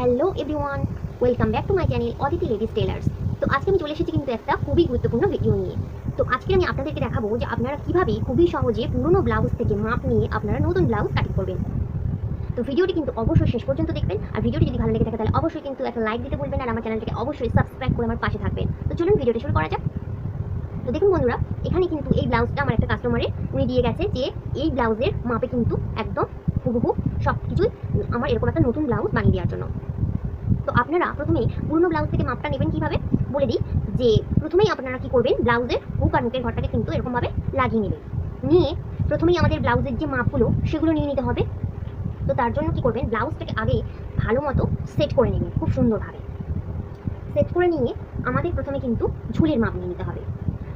Hello everyone, welcome back to my channel Aditi ladies tailors. তো আজকে আমি চলে এসেছি কিন্তু একটা খুবই গুরুত্বপূর্ণ ভিডিও নিয়ে। তো আজকে আমি আপনাদেরকে দেখাবো যে আপনারা কিভাবে খুবই সহজে পুরনো ব্লাউজ থেকে মাপ নিয়ে আপনারা নতুন ব্লাউজ কাটিং করবেন। তো ভিডিওটি কিন্তু অবশ্যই শেষ পর্যন্ত দেখবেন, আর ভিডিওটি যদি ভালো লেগে থাকে তাহলে অবশ্যই কিন্তু একটা লাইক দিতে ভুলবেন, আর আমার চ্যানেলটিকে অবশ্যই সাবস্ক্রাইব করে আমার পাশে থাকবেন। তো চলুন ভিডিওটি শুরু করা যাক। তো দেখুন বন্ধুরা, এখানে কিন্তু এই ব্লাউজটা আমার একটা কাস্টমারের উনি দিয়ে গেছে যে এই ব্লাউজের মাপে কিন্তু একদম হুবহু সব কিছুই আমার এরকম একটা নতুন ব্লাউজ বানিয়ে দেওয়ার জন্য। তো আপনারা প্রথমেই পুরনো ব্লাউজ থেকে মাপটা নেবেন কিভাবে বলে দিই। যে প্রথমেই আপনারা কি করবেন, ব্লাউজের হুক আর হুকের ঘরটাকে কিন্তু এরকমভাবে লাগিয়ে নেবেন। নিয়ে প্রথমেই আমাদের ব্লাউজের যে মাপগুলো সেগুলো নিয়ে নিতে হবে। তো তার জন্য কি করবেন, ব্লাউজটাকে আগে ভালো মতো সেট করে নেবেন, খুব সুন্দরভাবে সেট করে নিয়ে আমাদের প্রথমে কিন্তু ঝুলের মাপ নিয়ে নিতে হবে।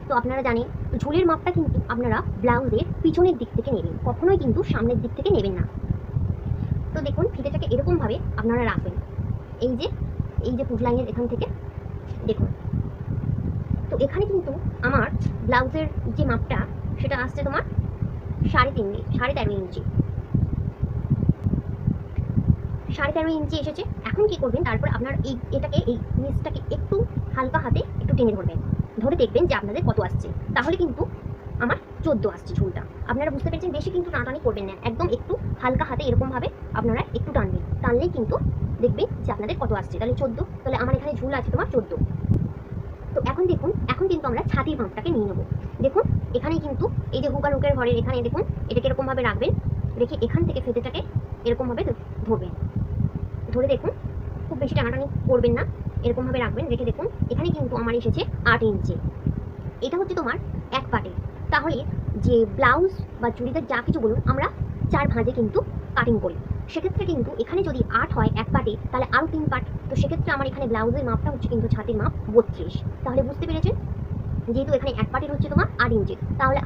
তো আপনারা জানেন ঝুলের মাপটা কিন্তু আপনারা ব্লাউজের পিছনের দিক থেকে নেবেন, কখনোই কিন্তু সামনের দিক থেকে নেবেন না। তো দেখুন ফিতেটাকে এরকমভাবে আপনারা রাখবেন, এই যে পুট লাইনের এখান থেকে দেখুন। তো এখানে কিন্তু আমার ব্লাউজের যে মাপটা সেটা আসছে তোমার 13.5 ইঞ্চি, 13.5 ইঞ্চি এসেছে। এখন কি করবেন, তারপর আপনার এই নিচটাকে একটু হালকা হাতে একটু টেনে ধরবেন, ধরে দেখবেন যে আপনাদের কত আসছে। তাহলে কিন্তু আমার 14 আসছে ঝুলটা। আপনারা বুঝতে পেরেছেন, বেশি কিন্তু টানাটানি করবেন না, একদম একটু হালকা হাতে এরকমভাবে আপনারা একটু টানবেন, টানলেই কিন্তু দেখবেন যে আপনাদের কত আসছে। তাহলে 14, তাহলে আমার এখানে ঝুল আছে তোমার 14। তো এখন দেখুন, এখন কিন্তু আমরা ছাতির মাপটাকে নিয়ে নেবো। দেখুন এখানে কিন্তু এই যে হুক আর হুকের ঘরের এখানে দেখুন এটাকে এরকমভাবে রাখবেন, রেখে এখান থেকে ফেটেটাকে এরকমভাবে ধরবেন, ধরে দেখুন খুব বেশি টানাটানি করবেন না, এরকমভাবে রাখবেন, রেখে দেখুন এখানে কিন্তু আমার এসেছে 8 ইঞ্চি। এটা হচ্ছে তোমার এক পাটে। তাহলে যে ব্লাউজ বা চুড়িদার যা কিছু বলুন আমরা 4 ভাঁজে কিন্তু কাটিং করি, সেক্ষেত্রে কিন্তু এখানে যদি 8 হয় এক পাটে তাহলে আরও 3 পাট। তো সেক্ষেত্রে আমার এখানে ব্লাউজের মাপটা হচ্ছে কিন্তু ছাতির মাপ 32। তাহলে বুঝতে পেরেছেন, যেহেতু এখানে এক পাটের হচ্ছে তোমার 8 ইঞ্চি, তাহলে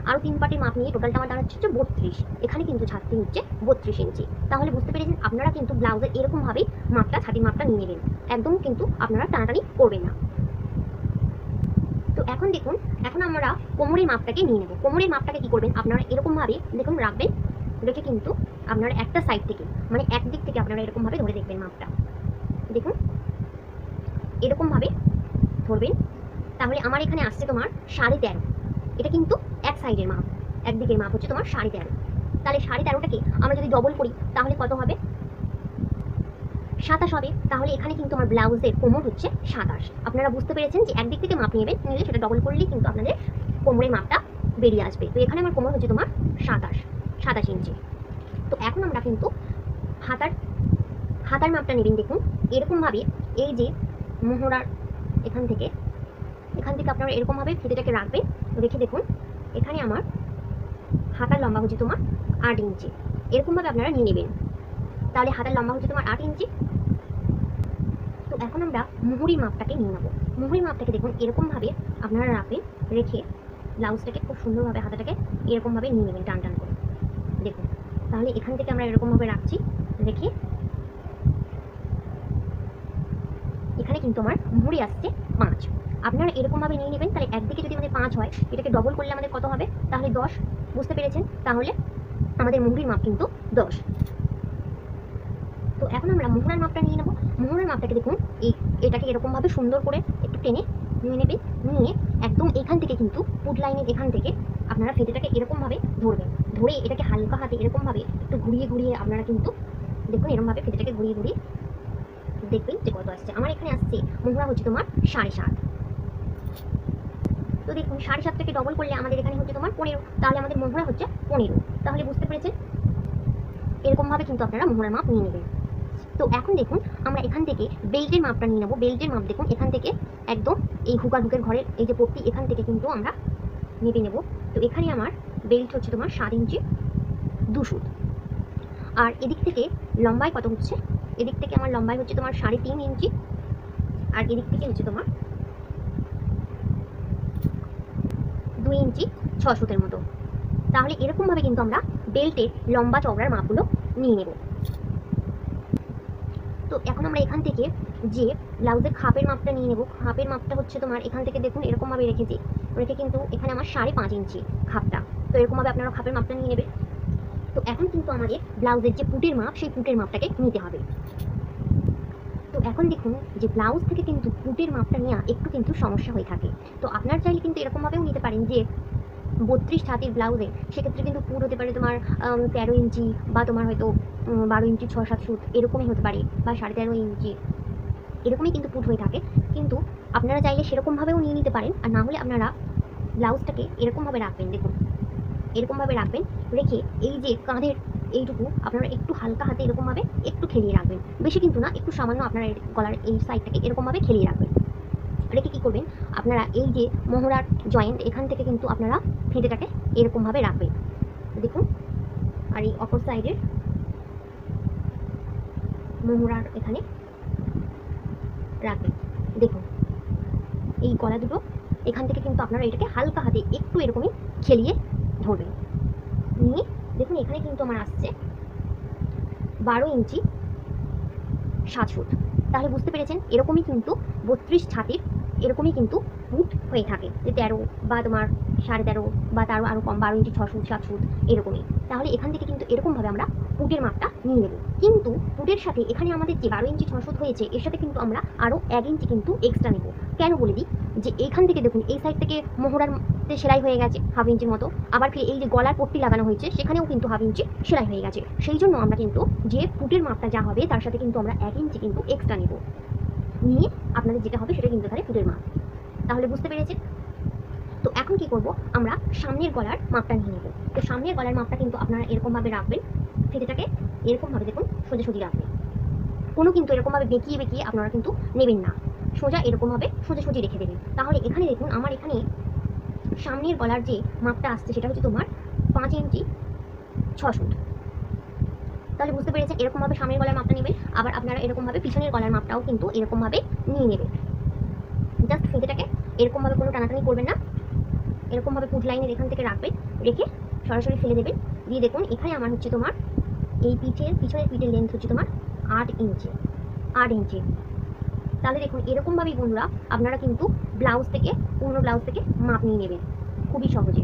আরও তিন পাটের মাপ নিয়ে টোটালটা আমার দাঁড়াচ্ছে 32। এখানে কিন্তু ছাতি হচ্ছে 32 ইঞ্চি। তাহলে বুঝতে পেরেছেন আপনারা কিন্তু ব্লাউজের এরকমভাবেই মাপটা ছাতির মাপটা নিয়ে নেবেন, একদম কিন্তু আপনারা টানাটানি করবেন না। তো এখন দেখুন, এখন আমরা কোমরের মাপটাকে নিয়ে নেব। কোমরের মাপটাকে কি করবেন, আপনারা এরকমভাবে দেখুন রাখবেন, রেখে কিন্তু আপনারা একটা সাইড থেকে মানে একদিক থেকে আপনারা এরকমভাবে ধরে দেখবেন মাপটা। দেখুন এরকমভাবে ধরবেন, তাহলে আমার এখানে আসছে তোমার 13.5। এটা কিন্তু এক সাইডের মাপ, একদিকের মাপ হচ্ছে তোমার 13.5। তাহলে 13.5টাকে আমরা যদি ডবল করি তাহলে কত হবে, 27 হবে। তাহলে এখানে কিন্তু আমার ব্লাউজের কোমর হচ্ছে 27। আপনারা বুঝতে পেরেছেন যে একদিক থেকে মাপ নেবেন, নিলে সেটা ডবল করলেই কিন্তু আপনাদের কোমরের মাপটা বেরিয়ে আসবে। তো এখানে আমার কোমর হচ্ছে তোমার 27 ইঞ্চি। তো এখন আমরা কিন্তু হাতার হাতার মাপটা নেবেন। দেখুন এরকমভাবে এই যে মোহরার এখান থেকে আপনারা এরকমভাবে ফিতেটাকে রাখবেন, রেখে দেখুন এখানে আমার হাতার লম্বা হচ্ছে তোমার 8 ইঞ্চি। এরকমভাবে আপনারা নিয়ে নেবেন, তাহলে হাতার লম্বা হচ্ছে তোমার 8 ইঞ্চি। তো এখন আমরা মুহুরির মাপটাকে নিয়ে নেবো। মুহুরির মাপটাকে দেখুন এরকমভাবে আপনারা রাখবেন, রেখে ব্লাউজটাকে খুব সুন্দরভাবে হাতাটাকে এরকমভাবে নিয়ে নেবেন টান টান করে। দেখুন তাহলে এখান থেকে আমরা এরকমভাবে রাখছি, রেখে এখানে কিন্তু আমার মুহুরি আসছে 5। আপনারা এরকমভাবে নিয়ে নেবেন, তাহলে একদিকে যদি আমাদের 5 হয় এটাকে ডবল করলে আমাদের কত হবে, তাহলে 10। বুঝতে পেরেছেন, তাহলে আমাদের মুহুরির মাপ কিন্তু 10। তো এখন আমরা মোহরার মাপটা নিয়ে নেব। মোহরার মাপটাকে দেখুন এটাকে এরকমভাবে সুন্দর করে একটু টেনে নিয়ে নেবেন, নিয়ে একদম এখান থেকে কিন্তু পুট লাইনের এখান থেকে আপনারা ফেটেটাকে এরকমভাবে ধরবেন, ধরে এটাকে হালকা হাতে এরকমভাবে একটু ঘুরিয়ে ঘুরিয়ে আপনারা কিন্তু দেখুন এরকমভাবে ফেটেটাকে ঘুরিয়ে ঘুরিয়ে দেখবেন যে কত আসছে। আমার এখানে আসছে মোহরা হচ্ছে তোমার 7.5। তো দেখুন 7.5 থেকে ডবল করলে আমাদের এখানে হচ্ছে তোমার 15, তাহলে আমাদের মোহরা হচ্ছে 15। তাহলে বুঝতে পেরেছেন, এরকমভাবে কিন্তু আপনারা মোহরার মাপ নিয়ে নেবেন। তো এখন দেখুন আমরা এখান থেকে বেল্টের মাপটা নিয়ে নেব। বেল্টের মাপ দেখুন এখান থেকে একদম এই হুক আর হুকের ঘরের এই যে পট্টি এখান থেকে কিন্তু আমরা মেপে নেব। তো এখানে আমার বেল্ট হচ্ছে তোমার 7 ইঞ্চি 2 সুত। আর এদিক থেকে লম্বায় কত হচ্ছে, এদিক থেকে আমার লম্বায় হচ্ছে তোমার 3.5 ইঞ্চি, আর এদিক থেকে হচ্ছে তোমার 2 ইঞ্চি 6 সুতের মতো। তাহলে এরকমভাবে কিন্তু আমরা বেল্টের লম্বা চওড়ার মাপগুলো নিয়ে নেব। তো এখন আমরা এখান থেকে যে ব্লাউজের খাপের মাপটা নিয়ে নেব। খাপের মাপটা হচ্ছে তোমার এখান থেকে দেখুন এরকমভাবে রেখেছি, রেখে কিন্তু এখানে আমার 5.5 ইঞ্চি খাপটা। তো এরকমভাবে আপনারা খাপের মাপটা নিয়ে নেবে। তো এখন কিন্তু আমাদের ব্লাউজের যে পুটের মাপ সেই পুটের মাপটাকে নিতে হবে। এখন দেখুন যে ব্লাউজ থেকে কিন্তু পুটের মাপটা নেওয়া একটু কিন্তু সমস্যা হয়ে থাকে। তো আপনার চাইলে কিন্তু এরকমভাবেও নিতে পারেন যে 32 ছাতির ব্লাউজে সেক্ষেত্রে কিন্তু পুট হতে পারে তোমার 13 ইঞ্চি, বা তোমার হয়তো 12 ইঞ্চি 6-7 সুত এরকমই হতে পারে, বা 13.5 ইঞ্চি এরকমই কিন্তু পুট হয়ে থাকে। কিন্তু আপনারা চাইলে সেরকমভাবেও নিয়ে নিতে পারেন, আর না হলে আপনারা ব্লাউজটাকে এরকমভাবে রাখবেন। দেখুন এরকমভাবে রাখবেন, রেখে এই যে কাঁধের এইটুকু আপনারা একটু হালকা হাতে এরকমভাবে একটু খেলিয়ে রাখবেন, বেশি কিন্তু না, একটু সামান্য আপনারা গলার এই সাইডটাকে এরকমভাবে খেলিয়ে রাখবেন। রেখে কী করবেন, আপনারা এই যে মোহরার জয়েন্ট এখান থেকে কিন্তু আপনারা ফিতেটাকে এরকমভাবে রাখবেন। দেখুন, আর এই অপর সাইডের মোহরার এখানে রাখবেন। দেখুন এই গলা দুটো এখান থেকে কিন্তু আপনারা এটাকে হালকা হাতে একটু এরকমই খেলিয়ে ধরবেন। নিয়ে দেখুন এখানে কিন্তু আমার আসছে 12 ইঞ্চি 7 ফুট। তাহলে বুঝতে পেরেছেন এরকমই কিন্তু 32 ছাতির এরকমই কিন্তু ফুট হয়ে থাকে, যে 13 বা তোমার 13.5 বা তারও আরও কম 12 ইঞ্চি 6 ফুট 7 ফুট এরকমই। তাহলে এখান থেকে কিন্তু এরকমভাবে আমরা পুটের মাপটা নিয়ে নেব। কিন্তু পুটের সাথে এখানে আমাদের যে 12 ইঞ্চি 6 ফুট হয়েছে এর সাথে কিন্তু আমরা আরও 1 ইঞ্চি কিন্তু এক্সট্রা নেব। কেন বলে দিই, যে এইখান থেকে দেখুন এই সাইড থেকে মোহরার সেলাই হয়ে গেছে হাফ ইঞ্চির মতো, আবার ফিরে এই যে গলার পট্টি লাগানো হয়েছে সেখানেও কিন্তু হাফ ইঞ্চি সেলাই হয়ে গেছে। সেই জন্য আমরা কিন্তু যে ফুটের মাপটা যা হবে তার সাথে কিন্তু আমরা 1 ইঞ্চি কিন্তু এক্সট্রা নেব। নিয়ে আপনাদের যেটা হবে সেটা কিন্তু এখানে ফুটের মাপ। তাহলে বুঝতে পেরেছেন? তো এখন কি করব, আমরা সামনের গলার মাপটা নিয়ে নেব। তো সামনের গলার মাপটা কিন্তু আপনারা এরকমভাবে রাখবেন, ফিতেটাকে এরকমভাবে দেখুন সোজাসুজি রাখবেন। কোনো কিন্তু এরকমভাবে বেঁকিয়ে বেঁকিয়ে আপনারা কিন্তু নেবেন না, সোজা এরকমভাবে সোজাসুজি রেখে দেবেন। তাহলে এখানে দেখুন আমার এখানে সামনের গলার যে মাপটা আসছে সেটা হচ্ছে তোমার 5 ইঞ্চি 6 ফুট। তাহলে বুঝতে পেরেছেন এরকমভাবে সামনের গলার মাপটা নেবেন, আবার আপনারা এরকমভাবে পিছনের গলার মাপটাও কিন্তু এরকমভাবে নিয়ে নেবেন। জাস্ট ফিতেটাকে এরকমভাবে কোনো টানাটানি করবেন না, এরকমভাবে পুট লাইনের এখান থেকে রাখবেন, রেখে সরাসরি ফেলে দেবেন। দিয়ে দেখুন এখানে আমার হচ্ছে তোমার এই পিছনের পিঠের লেন্থ হচ্ছে তোমার 8 ইঞ্চি 8 ইঞ্চি। তাহলে দেখুন এরকমভাবেই বন্ধুরা আপনারা কিন্তু ব্লাউজ থেকে পূর্ণ ব্লাউজ থেকে মাপ নিয়ে নেবেন খুবই সহজে।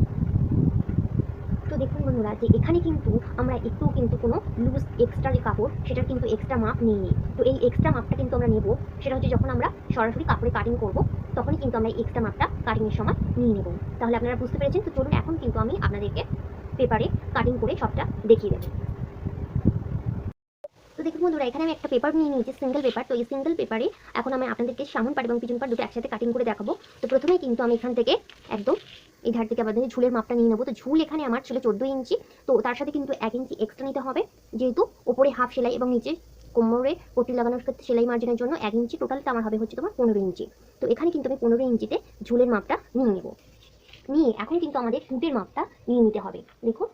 তো দেখুন বন্ধুরা যে এখানে কিন্তু আমরা একটু কিন্তু কোনো লুজ এক্সট্রা যে কাপড় সেটার কিন্তু এক্সট্রা মাপ নিয়ে নিই। তো এই এক্সট্রা মাপটা কিন্তু আমরা নেব, সেটা হচ্ছে যখন আমরা সরাসরি কাপড়ে কাটিং করব তখনই কিন্তু আমরা এই এক্সট্রা মাপটা কাটিংয়ের সময় নিয়ে নেব। তাহলে আপনারা বুঝতে পেরেছেন। তো চলুন এখন কিন্তু আমি আপনাদেরকে পেপারে কাটিং করে সবটা দেখিয়ে দেবো। তো দেখুন বন্ধুরা এখানে আমি একটা পেপার নিয়ে নিয়েছি, সিঙ্গেল পেপার। তো এই সিঙ্গেল পেপারে এখন আমি আপনাদেরকে সামন পার্ট এবং পিছন পার্ট দুটো একসাথে কাটিং করে দেখাবো। তো প্রথমেই কিন্তু আমি এখান থেকে একদম এই ধার থেকে আবার ঝুলের মাপটা নিয়ে নেবো। তো ঝুল এখানে আমার ছিল 14 ইঞ্চি, তো তার সাথে কিন্তু 1 ইঞ্চি এক্সট্রা নিতে হবে, যেহেতু ওপরে হাফ সেলাই এবং নিচে কোমরে পট্টি লাগানোর ক্ষেত্রে সেলাই মার্জিনের জন্য 1 ইঞ্চি, টোটালটা আমার হবে হচ্ছে তোমার 15 ইঞ্চি। তো এখানে কিন্তু আমি 15 ইঞ্চিতে ঝুলের মাপটা নিয়ে নেব। নিয়ে এখন কিন্তু আমাদের পুটের মাপটা নিয়ে নিতে হবে। দেখুন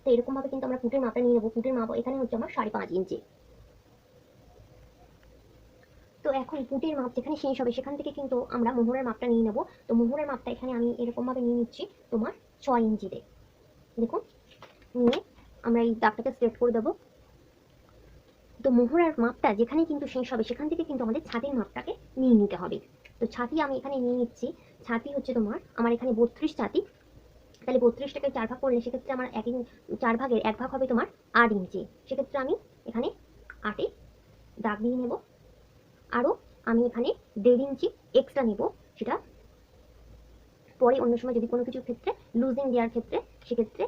তো এরকমভাবে কিন্তু আমরা পুটের মাপটা নিয়ে নেবো। পুটের মাপ এখানে হচ্ছে আমার 5.5 ইঞ্চি। তো এখন পুটের মাপ যেখানে শেষ হবে সেখান থেকে কিন্তু আমরা মোহরের মাপটা নিয়ে নেব। তো মোহরের মাপটা এখানে আমি এরকমভাবে নিয়ে নিচ্ছি তোমার 6 ইঞ্চিতে। দেখুন নিয়ে আমরা এই দাগটাকে স্ট্রেট করে দেবো। তো মোহরের মাপটা যেখানে কিন্তু শেষ হবে সেখান থেকে কিন্তু আমাদের ছাতির মাপটাকে নিয়ে নিতে হবে। তো ছাতি আমি এখানে নিয়ে নিচ্ছি। ছাতি হচ্ছে তোমার আমার এখানে 32 ছাতি। তাহলে 32টাকে 4 ভাগ করলে সেক্ষেত্রে আমার 4 ভাগের 1 ভাগ হবে তোমার 8 ইঞ্চি। সেক্ষেত্রে আমি এখানে 8এ দাগ দিয়ে নেব। আরও আমি এখানে 1.5 ইঞ্চি এক্সট্রা নেব, সেটা পরে অন্য সময় যদি কোনো কিছুর ক্ষেত্রে লুজিং দেওয়ার ক্ষেত্রে সেক্ষেত্রে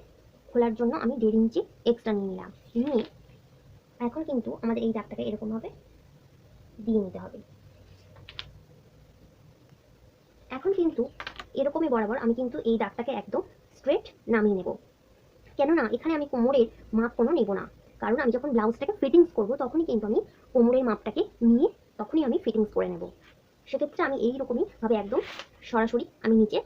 খোলার জন্য আমি 1.5 ইঞ্চি এক্সট্রা নিয়ে নিলাম। নিয়ে এখন কিন্তু আমাদের এই দাগটাকে এরকমভাবে দিয়ে নিতে হবে। এখন কিন্তু এরকমই বরাবর আমি কিন্তু এই দাগটাকে একদম স্ট্রেট নামিয়ে নেব। কেননা এখানে আমি কোমরের মাপ কোনো নেব না, কারণ আমি যখন ব্লাউজটাকে ফিটিংস করব তখনই কিন্তু আমি কোমরের মাপটাকে নিয়ে তখনই আমি ফিটিংস করে নেব। সেক্ষেত্রে আমি এইরকমই ভাবে একদম সরাসরি আমি নিচে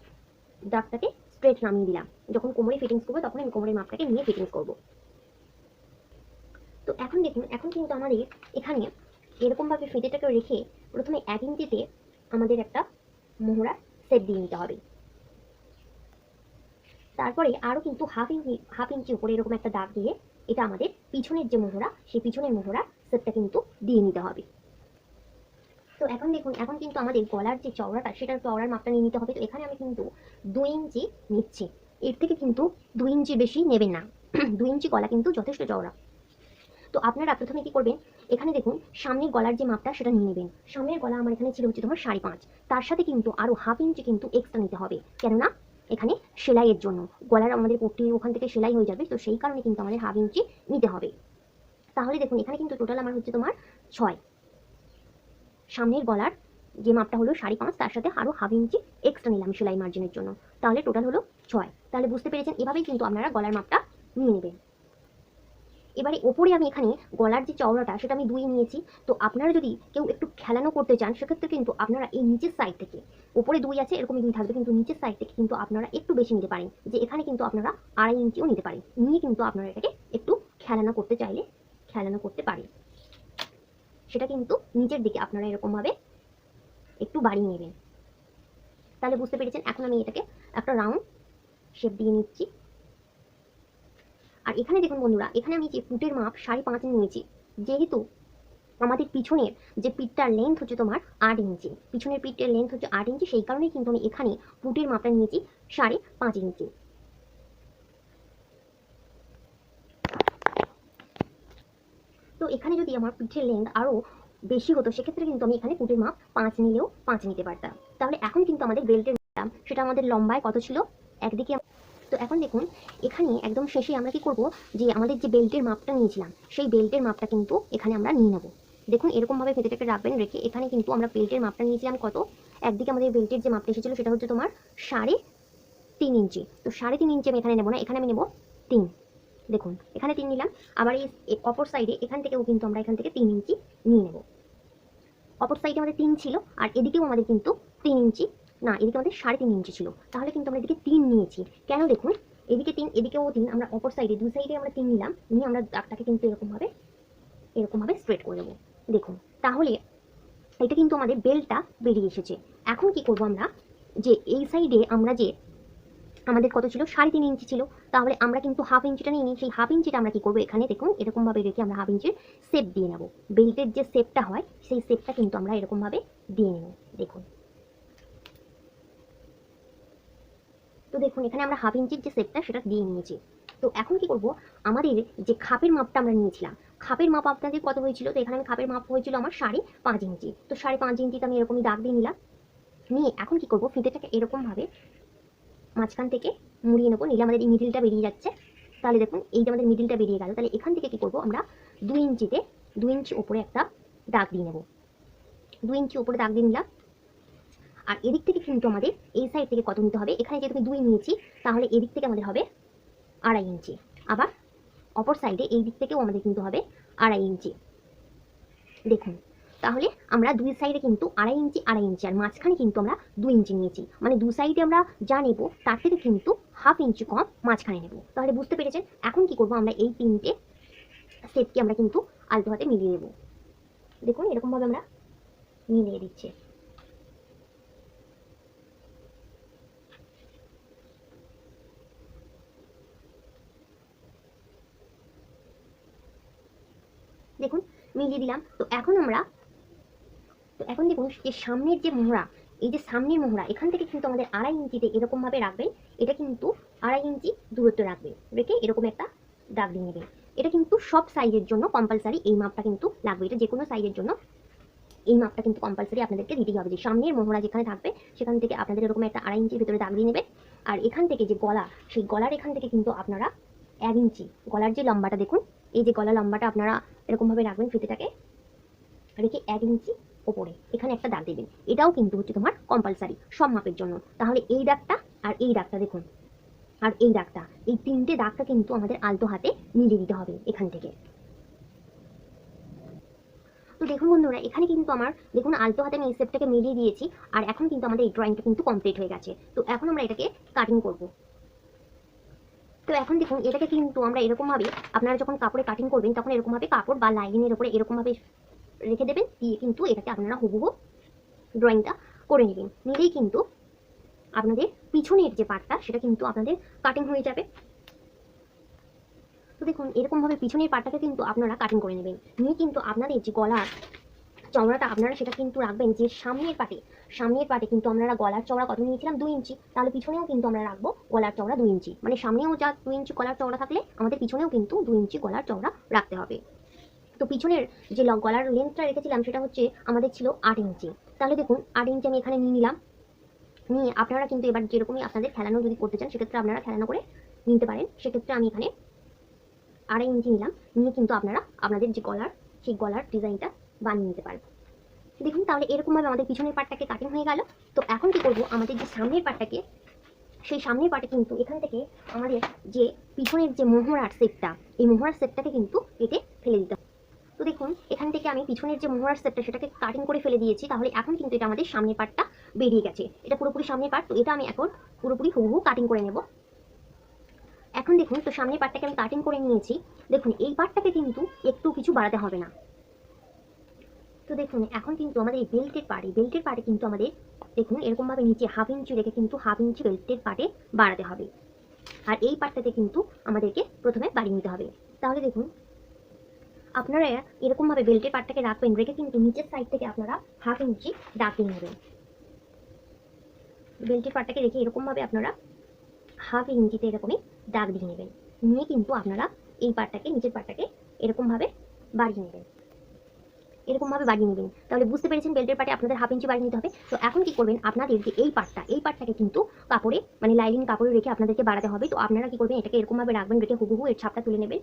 দাগটাকে স্ট্রেট নামিয়ে দিলাম। যখন কোমরে ফিটিংস করবো তখন আমি কোমরের মাপটাকে নিয়ে ফিটিংস করব। তো এখন দেখুন এখন কিন্তু আমাদের এখানে এরকমভাবে ফিতেটাকে রেখে প্রথমে 1 ইঞ্চিতে আমাদের একটা মোহরা সেট দিয়ে নিতে হবে। তারপরে আরও কিন্তু হাফ ইঞ্চি উপরে এরকম একটা দাগ দিয়ে এটা আমাদের পিছনের যে মোহরা সেই পিছনের মোহরা সেটটা কিন্তু দিয়ে নিতে হবে। তো এখন দেখুন এখন কিন্তু আমাদের গলার যে চওড়াটা সেটার চওড়ার মাপটা নিয়ে নিতে হবে। তো এখানে আমি কিন্তু 2 ইঞ্চি নিচ্ছি, এর থেকে কিন্তু 2 ইঞ্চি বেশি নেবেন না। 2 ইঞ্চি গলা কিন্তু যথেষ্ট চওড়া। তো আপনারা প্রথমে কি করবেন, এখানে দেখুন সামনের গলার যে মাপটা সেটা নিয়ে নেবেন। সামনের গলা আমার এখানে ছিল হচ্ছে তোমার 5.5, তার সাথে কিন্তু আরো হাফ ইঞ্চি কিন্তু এক্সট্রা নিতে হবে, কেননা এখানে সেলাইয়ের জন্য গলার আমাদের পট্টি ওখান থেকে সেলাই হয়ে যাবে, তো সেই কারণে কিন্তু আমাদের হাফ ইঞ্চি নিতে হবে। তাহলে দেখুন এখানে কিন্তু টোটাল আমার হচ্ছে তোমার 6। সামনের গলার যে মাপটা হলো 5.5, তার সাথে আরো হাফ ইঞ্চি এক্সট্রা নিলাম সেলাই মার্জিনের জন্য, তাহলে টোটাল হলো 6। তাহলে বুঝতে পেরেছেন, এভাবেই কিন্তু আপনারা গলার মাপটা নিয়ে নেবেন। এবারে ওপরে আমি এখানে গলার যে চওড়াটা সেটা আমি 2 নিয়েছি। তো আপনারা যদি কেউ একটু খেলানো করতে চান সেক্ষেত্রে কিন্তু আপনারা এই নিচের সাইড থেকে, ওপরে 2 আছে এরকমই 2 থাকবে, কিন্তু নিচের সাইড থেকে কিন্তু আপনারা একটু বেশি নিতে পারেন, যে এখানে কিন্তু আপনারা 2.5 ইঞ্চিও নিতে পারেন, নিয়ে কিন্তু আপনারা এটাকে একটু খেলানো করতে চাইলে খেলানো করতে পারেন। সেটা কিন্তু নিচের দিকে আপনারা এরকমভাবে একটু বাড়িয়ে নেবেন। তাহলে বুঝতে পেরেছেন। এখন আমি এটাকে একটা রাউন্ড শেপ দিয়ে নিচ্ছি। আর এখানে দেখুন বন্ধুরা, এখানে আমি যে পুটের মাপ 5.5 নিয়েছি, যেহেতু আমাদের পিছনের যে পিঠটার লেন্থ হচ্ছে তোমার 8 ইঞ্চি, পিছনের পিঠের লেন্থ হচ্ছে 8 ইঞ্চি, সেই কারণেই কিন্তু আমি এখানে পুটের মাপটা নিয়েছি 5.5 ইঞ্চি। তো এখানে যদি আমার পিঠের লেন্থ আরও বেশি হতো সেক্ষেত্রে কিন্তু আমি এখানে পুটের মাপ 5 নিলেও 5 নিতে পারতাম। তাহলে এখন কিন্তু আমাদের বেল্টের দাম সেটা আমাদের লম্বায় কত ছিল একদিকে। তো এখন দেখুন এখানে একদম শেষে আমরা কি করব, যে আমাদের যে বেল্টের মাপটা নিয়েছিলাম সেই বেল্টের মাপটা কিন্তু এখানে আমরা নিয়ে নেব। দেখুন এরকমভাবে ফেটেটাকে রাখবেন, রেখে এখানে কিন্তু আমরা বেল্টের মাপটা নিয়েছিলাম কত, একদিকে আমাদের বেল্টের যে মাপটা এসেছিল সেটা হচ্ছে তোমার 3.5 ইঞ্চি। তো 3.5 ইঞ্চি আমি এখানে নেবো না, এখানে আমি নেবো 3। দেখুন এখানে 3 নিলাম। আবার এই অপর সাইডে এখান থেকেও কিন্তু আমরা এখান থেকে 3 ইঞ্চি নিয়ে নেব। অপর সাইডে আমাদের 3 ছিল, আর এদিকেও আমাদের কিন্তু 3 ইঞ্চি, না এদিকে আমাদের 3.5 ইঞ্চি ছিল, তাহলে কিন্তু আমরা এদিকে 3 নিয়েছি। কেন দেখুন, এদিকে 3 এদিকেও 3, আমরা অপর সাইডে 2 সাইডে আমরা 3 নিলাম, নিয়ে আমরা দাগটাকে কিন্তু এরকমভাবে স্ট্রেট করে দেবো। দেখুন তাহলে এটা কিন্তু আমাদের বেলটা বেরিয়ে এসেছে। এখন কি করব আমরা, যে এই সাইডে আমরা যে আমাদের কত ছিল 3.5 ইঞ্চি ছিল, তাহলে আমরা কিন্তু হাফ ইঞ্চিটা নিয়ে নিই। সেই হাফ ইঞ্চিটা আমরা কি করবো, এখানে দেখুন এরকমভাবে রেখে আমরা হাফ ইঞ্চির শেপ দিয়ে নেব। বেল্টের যে শেপটা হয় সেই শেপটা কিন্তু আমরা এরকমভাবে দিয়ে নেব। দেখুন, তো দেখুন এখানে আমরা হাফ ইঞ্চির যে শেপটা সেটা দিয়ে নিয়েছি। তো এখন কি করব, আমাদের যে খাপের মাপটা আমরা নিয়েছিলাম, খাপের মাপ আপনাদের কত হয়েছিল, তো এখানে আমি খাপের মাপ হয়েছিল আমার 5.5 ইঞ্চি। তো 5.5 ইঞ্চিতে আমি এরকমই দাগ দিয়ে নিলাম। নিয়ে এখন কি করব, ফিতেটাকে এরকমভাবে মাঝখান থেকে মুড়িয়ে নেবো, নিলে আমাদের এই মিডিলটা বেরিয়ে যাচ্ছে। তাহলে দেখুন এই যে আমাদের মিডিলটা বেরিয়ে গেল, তাহলে এখান থেকে কি করব আমরা 2 ইঞ্চিতে 2 ইঞ্চি ওপরে একটা দাগ দিয়ে নেব। 2 ইঞ্চি ওপরে দাগ দিয়ে নিলাম। আর এদিক থেকে কিন্তু আমাদের এই সাইড থেকে কত নিতে হবে, এখানে যেহেতু 2 নিয়েছি তাহলে এদিক থেকে আমাদের হবে 2.5 ইঞ্চি। আবার অপর সাইডে এই দিক থেকেও আমাদের কিন্তু হবে 2.5 ইঞ্চি। দেখুন তাহলে আমরা 2 সাইডে কিন্তু 2.5 ইঞ্চি 2.5 ইঞ্চি, আর মাঝখানে কিন্তু আমরা 2 ইঞ্চি নিয়েছি, মানে 2 সাইডে আমরা যা নেব তার থেকে কিন্তু হাফ ইঞ্চি কম মাঝখানে নেব। তাহলে বুঝতে পেরেছেন। এখন কি করব, আমরা এই 3টে সেটকে আমরা কিন্তু আলতো হাতে মিলিয়ে দেবো। দেখুন এরকমভাবে আমরা মিলিয়ে দিচ্ছি। দেখুন মিলিয়ে দিলাম। তো এখন দেখুন যে সামনের যে মোহরা, এই যে সামনের মোহরা এখান থেকে কিন্তু আমাদের 2.5 ইঞ্চিতে এরকমভাবে রাখবেন। এটা কিন্তু 2.5 ইঞ্চি দূরত্ব রাখবে, রেখে এরকম একটা দাগ দিয়ে নেবেন। এটা কিন্তু সব সাইজের জন্য কম্পালসারি, এই মাপটা কিন্তু লাগবে। এটা যে কোনো সাইজের জন্য এই মাপটা কিন্তু কম্পালসারি আপনাদেরকে দিতেই হবে। যে সামনের মোহরা যেখানে থাকবে সেখান থেকে আপনাদের এরকম একটা 2.5 ইঞ্চির ভিতরে দাগ দিয়ে নেবেন। আর এখান থেকে যে গলা, সেই গলার এখান থেকে কিন্তু আপনারা 1 ইঞ্চি, গলার যে লম্বাটা দেখুন, এই যে গলা লম্বাটা আপনারা এরকমভাবে রাখবেন ফিতেটাকে রেখে 1 ইঞ্চি ওপরে এখানে একটা দাগ দেবেন। এটাও কিন্তু হচ্ছে তোমার কম্পালসারি সব মাপের জন্য। তাহলে এই দাগটা আর এই দাগটা দেখুন, আর এই দাগটা, এই 3টে দাগটা কিন্তু আমাদের আলতো হাতে মিলিয়ে দিতে হবে এখান থেকে। তো দেখুন বন্ধুরা, এখানে কিন্তু আমার দেখুন আলতো হাতে আমি এই শেপটাকে মিলিয়ে দিয়েছি। আর এখন কিন্তু আমাদের এই ড্রয়িংটা কিন্তু কমপ্লিট হয়ে গেছে। তো এখন আমরা এটাকে কাটিং করব। তো এখন দেখুন এটাকে কিন্তু আমরা এরকমভাবে, আপনারা যখন কাপড়ে কাটিং করবেন তখন এরকমভাবে কাপড় বা লাইনিংয়ের উপরে এরকমভাবে রেখে দেবেন, দিয়ে কিন্তু এটাকে আপনারা হুবহু ড্রয়িংটা করে নেবেন। নিলেই কিন্তু আপনাদের পিছনের যে পার্টটা সেটা কিন্তু আপনাদের কাটিং হয়ে যাবে। তো দেখুন এরকমভাবে পিছনের পার্টটাকে কিন্তু আপনারা কাটিং করে নেবেন। নিয়ে কিন্তু আপনাদের যে গলার চওড়াটা আপনারা সেটা কিন্তু রাখবেন যে সামনের পাটে কিন্তু আমরা গলার চওড়া কত নিয়েছিলাম 2 ইঞ্চি, তাহলে পিছনেও কিন্তু আমরা রাখবো গলার চওড়া 2 ইঞ্চি, মানে সামনেও যা 2 ইঞ্চি গলার চওড়া থাকলে আমাদের পিছনেও কিন্তু 2 ইঞ্চি গলার চওড়া রাখতে হবে। তো পিছনের যে গলার লেন্থটা রেখেছিলাম সেটা হচ্ছে আমাদের ছিল 8 ইঞ্চি। তাহলে দেখুন 8 ইঞ্চি আমি এখানে নিয়ে নিলাম। নিয়ে আপনারা কিন্তু এবার যেরকমই আপনাদের খেলানো যদি করতে চান সেক্ষেত্রে আপনারা খেলানো করে নিতে পারেন। সেক্ষেত্রে আমি এখানে 2.5 ইঞ্চি নিলাম। নিয়ে কিন্তু আপনারা আপনাদের যে গলার সেই গলার ডিজাইনটা বানিয়ে নিতে পারবেন। দেখুন তাহলে এরকমভাবে আমাদের পিছনের পার্টটাকে কাটিং হয়ে গেল। তো এখন কি করব, আমাদের যে সামনের পার্টটাকে, সেই সামনের পার্টে কিন্তু এখান থেকে আমাদের যে পিছনের যে মোহরার শেপটা, এই মোহরার শেপটাকে কিন্তু কেটে ফেলে দিতে হবে। তো দেখুন এখান থেকে আমি পিছনের যে মোহরার শেপটা সেটাকে কাটিং করে ফেলে দিয়েছি। তাহলে এখন কিন্তু এটা আমাদের সামনের পার্টটা বেরিয়ে গেছে। এটা পুরোপুরি সামনের পার্ট। তো এটা আমি এখন পুরোপুরি হুবহু কাটিং করে নেব। এখন দেখুন তো সামনের পার্টটাকে আমি কাটিং করে নিয়েছি। দেখুন এই পার্টটাকে কিন্তু একটু কিছু বাড়াতে হবে না। তো দেখুন এখন কিন্তু আমাদের এই বেল্টের পার্টে কিন্তু আমাদের দেখুন এরকমভাবে নিচে 1/2 ইঞ্চি রেখে কিন্তু 1/2 ইঞ্চি বেল্টের পার্টে বাড়াতে হবে। আর এই পার্টটাতে কিন্তু আমাদেরকে প্রথমে বাড়িয়ে নিতে হবে। তাহলে দেখুন আপনারা এরকমভাবে বেল্টের পার্টটাকে রাখবেন, রেখে কিন্তু নিচের সাইড থেকে আপনারা 1/2 ইঞ্চি দাগ দিয়ে নেবেন। বেল্টের পার্টটাকে রেখে এরকমভাবে আপনারা 1/2 ইঞ্চিতে এরকমই দাগ দিয়ে নেবেন। নিয়ে কিন্তু আপনারা এই পার্টটাকে, নিচের পার্টটাকে এরকমভাবে বাড়িয়ে নেবেন। এরকমভাবে বাড়িয়ে নেবেন। তাহলে বুঝতে পেরেছেন বেল্টের পার্টে আপনাদের 1/2 ইঞ্চি বাড়িয়ে নিতে হবে। তো এখন কি করবেন, আপনাদের যে এই পার্টটাকে কিন্তু কাপড়ে মানে লাইলিন কাপড়ে রেখে আপনাদেরকে বাড়াতে হবে। তো আপনারা কি করবেন, এটাকে এরকমভাবে রাখবেন, রেখে হুবহু এর ছাপটা তুলে নেবেন।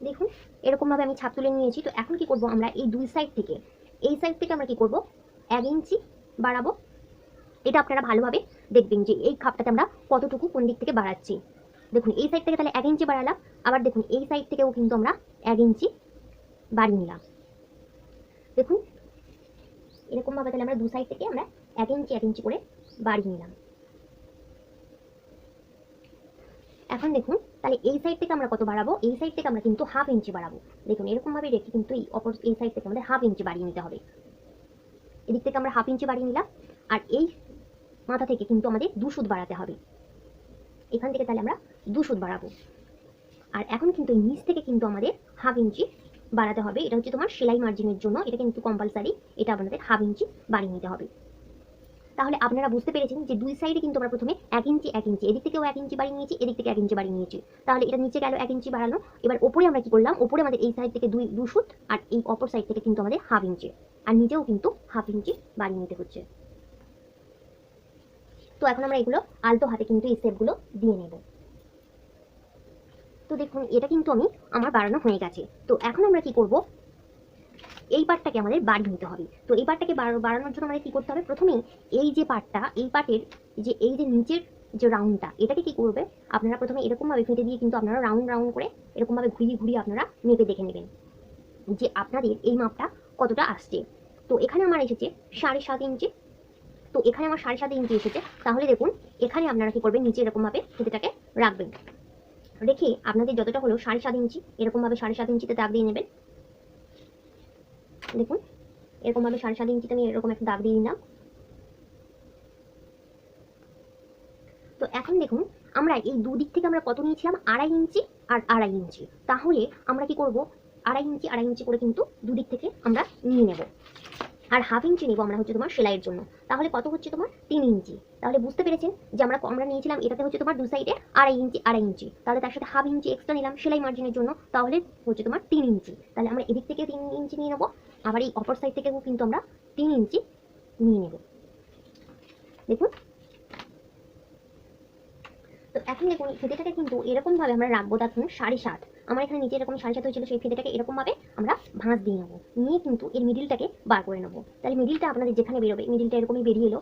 দেখুন এরকমভাবে আমি ছাপ তুলে নিয়েছি। তো এখন কি করব, আমরা এই দুই সাইড থেকে, এই সাইড থেকে আমরা কি করব 1 ইঞ্চি বাড়াবো। এটা আপনারা ভালোভাবে দেখবেন যে এই খাপটাতে আমরা কতটুকু কোন দিক থেকে বাড়াচ্ছি। দেখুন এই সাইড থেকে তাহলে 1 ইঞ্চি বাড়ালাম। আবার দেখুন এই সাইড থেকেও কিন্তু আমরা 1 ইঞ্চি বাড়িয়ে নিলাম। দেখুন এরকমভাবে তাহলে আমরা দু সাইড থেকে আমরা 1 ইঞ্চি করে বাড়িয়ে নিলাম। এখন দেখুন তাহলে এই সাইড থেকে আমরা কত বাড়াবো, এই সাইড থেকে আমরা কিন্তু 1/2 ইঞ্চি বাড়াবো। দেখুন এরকমভাবে রেখে কিন্তু এই সাইড থেকে আমাদের 1/2 ইঞ্চি বাড়িয়ে নিতে হবে। এদিক থেকে আমরা 1/2 ইঞ্চি বাড়িয়ে নিলাম। আর এই মাথা থেকে কিন্তু আমাদের 2 সুত বাড়াতে হবে। এখান থেকে তাহলে আমরা 2 সুত বাড়াবো। আর এখন কিন্তু এই নিচ থেকে কিন্তু আমাদের 1/2 ইঞ্চি বাড়াতে হবে। এটা হচ্ছে তোমার সেলাই মার্জিনের জন্য, এটা কিন্তু কম্পালসারি, এটা আপনাদের 1/2 ইঞ্চি বাড়িয়ে নিতে হবে। তাহলে আপনারা বুঝতে পেরেছেন যে দুই সাইডে কিন্তু আমরা প্রথমে 1 ইঞ্চি এদিক থেকেও 1 ইঞ্চি বাড়িয়ে নিয়েছি, এদিক থেকে 1 ইঞ্চি বাড়িয়ে নিয়েছি। তাহলে এটা নিচে গেল 1 ইঞ্চি বাড়ানো। এবার ওপরে আমরা কি করলাম, ওপরে আমাদের এই সাইড থেকে 2 সুত, আর এই অপর সাইড থেকে কিন্তু আমাদের 1/2 ইঞ্চি, আর নিচেও কিন্তু 1/2 ইঞ্চি বাড়িয়ে নিতে হচ্ছে। তো এখন আমরা এগুলো আলতো হাতে কিন্তু এই স্টেপগুলো দিয়ে নেব। তো দেখুন এটা কিন্তু আমার বাড়ানো হয়ে গেছে। তো এখন আমরা কি করব, এই পার্টটাকে আমাদের বাড়িয়ে নিতে হবে। তো এই পার্টটাকে বাড়ানোর জন্য আমাদের কি করতে হবে, প্রথমেই এই যে পার্টটা, এই পার্টের যে এই যে নিচের যে রাউন্ডটা, এটাকে কি করবে, আপনারা প্রথমে এরকমভাবে ফেটে দিয়ে কিন্তু আপনারা রাউন্ড করে এরকমভাবে ঘুরিয়ে আপনারা মেপে দেখে নেবেন যে আপনাদের এই মাপটা কতটা আসছে। তো এখানে আমার এসেছে 7.5 ইঞ্চি। তো এখানে আমার 7.5 ইঞ্চি এসেছে। তাহলে দেখুন এখানে আপনারা কি করবেন, নিচে এরকমভাবে ফিতেটাকে রাখবেন, রেখে আপনাদের যতটা হলো 7.5 ইঞ্চি এরকমভাবে 7.5 ইঞ্চিতে দাগ দিয়ে নেবেন। দেখুন এরকমভাবে 7.5 ইঞ্চিতে আমি এরকম একটা দাগ দিয়ে দিলাম। তো এখন দেখুন আমরা এই দুদিক থেকে আমরা কত নিয়েছিলাম, 2.5 ইঞ্চি আর 2.5 ইঞ্চি। তাহলে আমরা কি করব, 2.5 ইঞ্চি করে কিন্তু দুদিক থেকে আমরা নিয়ে নেব। আর 1/2 ইঞ্চি নেব আমরা হচ্ছে তোমার সেলাইয়ের জন্য। তাহলে কত হচ্ছে তোমার 3 ইঞ্চি। তাহলে বুঝতে পেরেছেন যে আমরা নিয়েছিলাম এটাতে হচ্ছে তোমার দু সাইডে 2.5 ইঞ্চি। তাহলে তার সাথে 1/2 ইঞ্চি এক্সট্রা নিলাম সেলাই মার্জিনের জন্য, তাহলে হচ্ছে তোমার 3 ইঞ্চি। তাহলে আমরা এদিক থেকে 3 ইঞ্চি নিয়ে নেবো, আবার এই অপর সাইড থেকেও কিন্তু আমরা 3 ইঞ্চি নিয়ে নেব। দেখুন তো এখন দেখুন ফিতেটাকে কিন্তু এরকমভাবে আমরা রাখবো। দেখুন 7.5, আমার এখানে নিচে এরকম 7.5 হয়েছিল, সেই ফিতেটাকে এরকমভাবে আমরা ভাঁজ দিয়ে নেবো, নিয়ে কিন্তু এর মিডিলটাকে বার করে নেবো। তাহলে মিডিলটা আপনাদের যেখানে বেরোবে, মিডিলটা এরকমই বেরিয়ে এলো।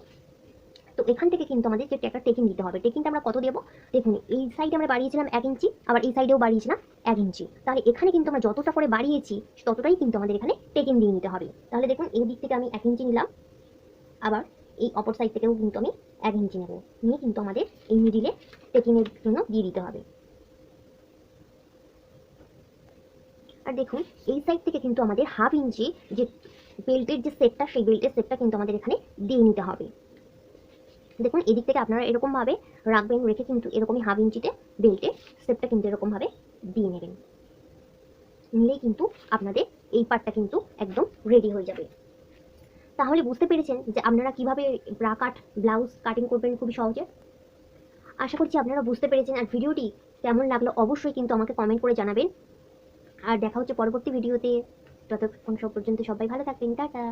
তো এখান থেকে কিন্তু আমাদের যে একটা টেকিং দিতে হবে। টেকিংটা আমরা কত দেবো, দেখুন এই সাইডে আমরা বাড়িয়েছিলাম 1 ইঞ্চি, আবার এই সাইডেও বাড়িয়েছিলাম 1 ইঞ্চি। তাহলে এখানে কিন্তু আমরা যতটা করে বাড়িয়েছি ততটাই কিন্তু আমাদের এখানে টেকিং দিয়ে নিতে হবে। তাহলে দেখুন এই দিক থেকে আমি 1 ইঞ্চি নিলাম, আবার এই অপর সাইড থেকেও কিন্তু আমি 1 ইঞ্চি নেব, নিয়ে কিন্তু আমাদের এই মিডিলে টেকিংয়ের জন্য দিয়ে দিতে হবে। আর দেখুন এই সাইড থেকে কিন্তু আমাদের 1/2 ইঞ্চি যে বেল্টের যে সেটটা, সেই বেল্টের সেটটা কিন্তু আমাদের এখানে দিয়ে নিতে হবে। দেখুন এদিক থেকে আপনারা এরকমভাবে রাখবেন, রেখে কিন্তু এরকমই 1/2 ইঞ্চিতে বেল্টের সেটটা কিন্তু এরকমভাবে দিয়ে নেবেন। নিলেই কিন্তু আপনাদের এই পার্টটা কিন্তু একদম রেডি হয়ে যাবে। তাহলে বুঝতে পেরেছেন যে আপনারা কিভাবে ব্রা কাট ব্লাউজ কাটিং করবেন খুবই সহজে। আশা করছি আপনারা বুঝতে পেরেছেন। আর ভিডিওটি কেমন লাগলো অবশ্যই কিন্তু আমাকে কমেন্ট করে জানাবেন। আর দেখা হচ্ছে পরবর্তী ভিডিওতে। ততক্ষণ সব পর্যন্ত সবাই ভালো থাকবেন, টাটা।